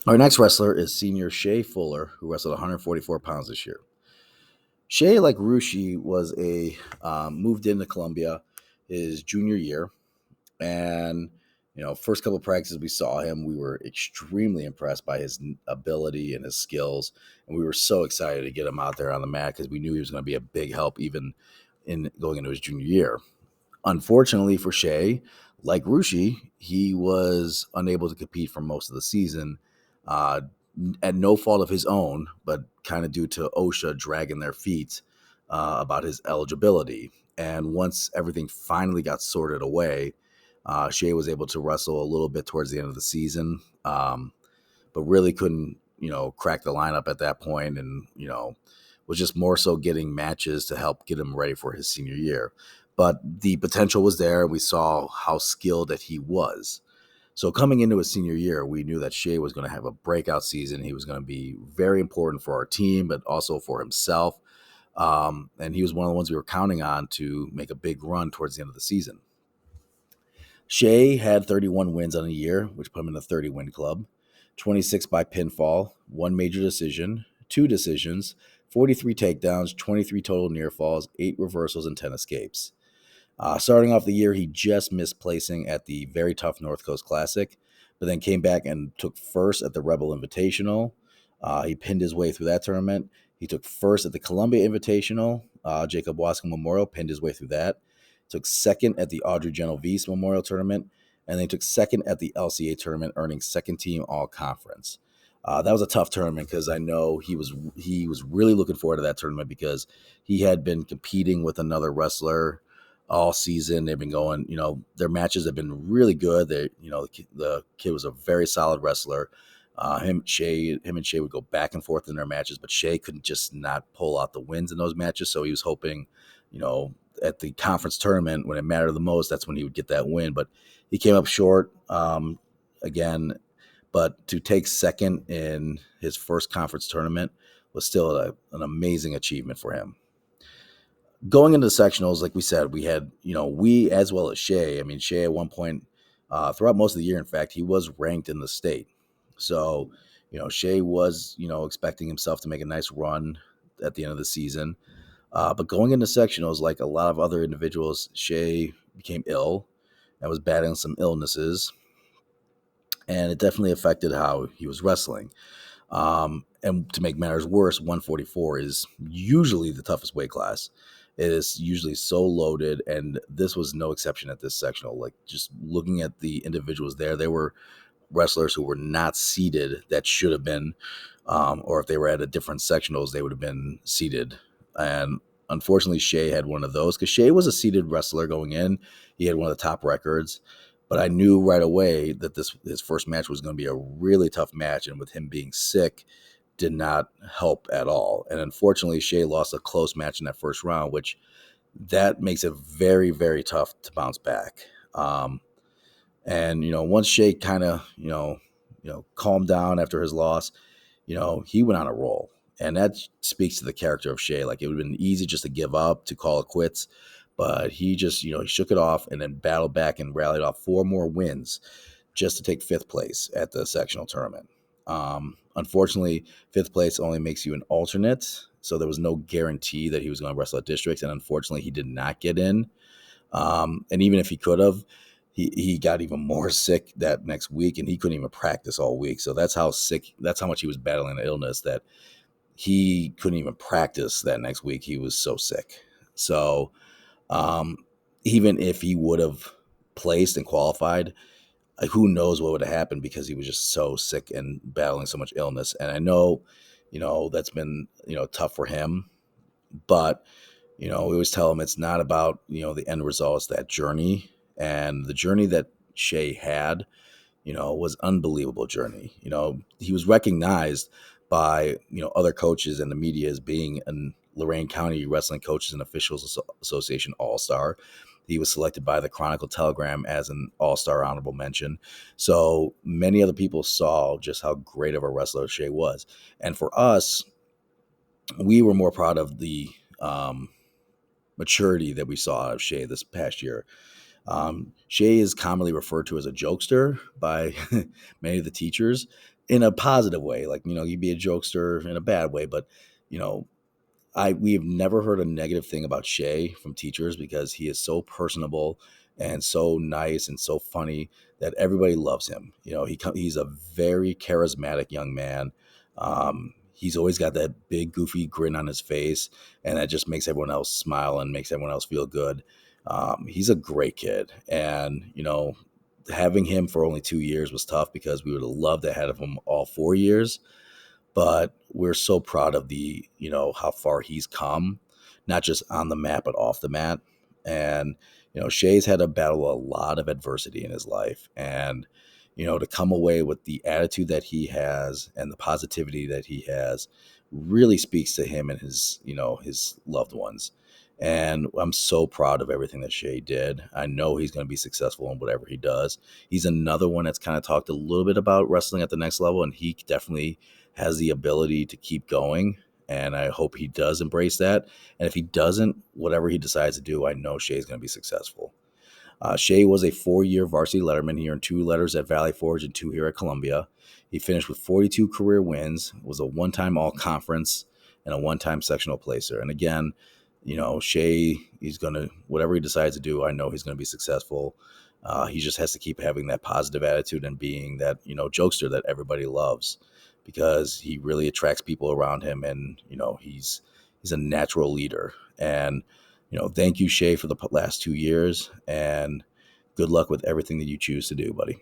Our next wrestler is senior Shea Fuller, who wrestled 144 pounds this year. Shea, like Rushi, was a moved into Columbia his junior year, and first couple of practices we saw him, we were extremely impressed by his ability and his skills, and we were so excited to get him out there on the mat because we knew he was going to be a big help even in going into his junior year. Unfortunately for Shea, like Rushi, he was unable to compete for most of the season, uh, at no fault of his own, but kind of due to OSHA dragging their feet about his eligibility. And once everything finally got sorted away, Shea was able to wrestle a little bit towards the end of the season, but really couldn't, crack the lineup at that point, and was just more so getting matches to help get him ready for his senior year. But the potential was there. We saw how skilled that he was. So coming into his senior year, we knew that Shea was going to have a breakout season. He was going to be very important for our team, but also for himself. And he was one of the ones we were counting on to make a big run towards the end of the season. Shea had 31 wins on the year, which put him in the 30-win club. 26 by pinfall, one major decision, two decisions, 43 takedowns, 23 total near falls, 8 reversals, and 10 escapes. Starting off the year, he just missed placing at the very tough North Coast Classic, but then came back and took first at the Rebel Invitational. He pinned his way through that tournament. He took first at the Columbia Invitational. Jacob Wascom Memorial pinned his way through that. Took second at the Audrey Genovese Memorial Tournament, and then took second at the LCA Tournament, earning second team All Conference. That was a tough tournament because I know he was really looking forward to that tournament because he had been competing with another wrestler all season. They've been going, their matches have been really good. The kid was a very solid wrestler. Him and Shea would go back and forth in their matches, but Shea couldn't just not pull out the wins in those matches. So he was hoping, at the conference tournament when it mattered the most, that's when he would get that win. But he came up short again. But to take second in his first conference tournament was still an amazing achievement for him. Going into the sectionals, like we said, we had, we as well as Shea. I mean, Shea at one point, throughout most of the year, in fact, he was ranked in the state. So, Shea was, expecting himself to make a nice run at the end of the season. But going into sectionals, like a lot of other individuals, Shea became ill and was battling some illnesses. And it definitely affected how he was wrestling. And to make matters worse, 144 is usually the toughest weight class. It is usually so loaded, and this was no exception at this sectional. Like, just looking at the individuals there were wrestlers who were not seeded that should have been, or if they were at a different sectionals, they would have been seeded. And unfortunately, Shea had one of those because Shea was a seeded wrestler going in. He had one of the top records. But I knew right away that his first match was going to be a really tough match, and with him being sick, did not help at all. And unfortunately, Shea lost a close match in that first round, which that makes it very, very tough to bounce back. And once Shea kind of calmed down after his loss, he went on a roll, and that speaks to the character of Shea. Like, it would have been easy just to give up, to call it quits, but he just he shook it off and then battled back and rallied off 4 more wins just to take 5th place at the sectional tournament. Unfortunately, 5th place only makes you an alternate, so there was no guarantee that he was going to wrestle at districts, and unfortunately, he did not get in. And even if he could have, he got even more sick that next week, and he couldn't even practice all week. So that's how much he was battling the illness, that he couldn't even practice that next week. He was so sick. So even if he would have placed and qualified, who knows what would have happened, because he was just so sick and battling so much illness. And I know, that's been, tough for him, but, we always tell him it's not about, the end result, it's that journey. And the journey that Shea had, was unbelievable journey. He was recognized by, other coaches and the media as being an Lorain County Wrestling Coaches and Officials Association All-Star. He was selected by the Chronicle Telegram as an All-Star honorable mention. So many other people saw just how great of a wrestler Shea was. And for us, we were more proud of the maturity that we saw out of Shea this past year. Shea is commonly referred to as a jokester by many of the teachers in a positive way. Like, he'd be a jokester in a bad way, but, you know, we have never heard a negative thing about Shea from teachers because he is so personable and so nice and so funny that everybody loves him. He's a very charismatic young man. He's always got that big goofy grin on his face, and that just makes everyone else smile and makes everyone else feel good. He's a great kid, and having him for only 2 years was tough because we would have loved to have him all 4 years, but we're so proud of how far he's come, not just on the mat, but off the mat. And, Shea's had to battle a lot of adversity in his life. And, to come away with the attitude that he has and the positivity that he has really speaks to him and his loved ones. And I'm so proud of everything that Shea did. I know he's going to be successful in whatever he does. He's another one that's kind of talked a little bit about wrestling at the next level, and he definitely has the ability to keep going. And I hope he does embrace that. And if he doesn't, whatever he decides to do, I know Shea's going to be successful. Shea was a 4-year varsity letterman. He earned 2 letters at Valley Forge and 2 here at Columbia. He finished with 42 career wins, was a one-time all-conference, and a one-time sectional placer. And again, Shea, he's going to, whatever he decides to do, I know he's going to be successful. He just has to keep having that positive attitude and being that, jokester that everybody loves, because he really attracts people around him, and, he's a natural leader. And, thank you, Shea, for the last 2 years, and good luck with everything that you choose to do, buddy.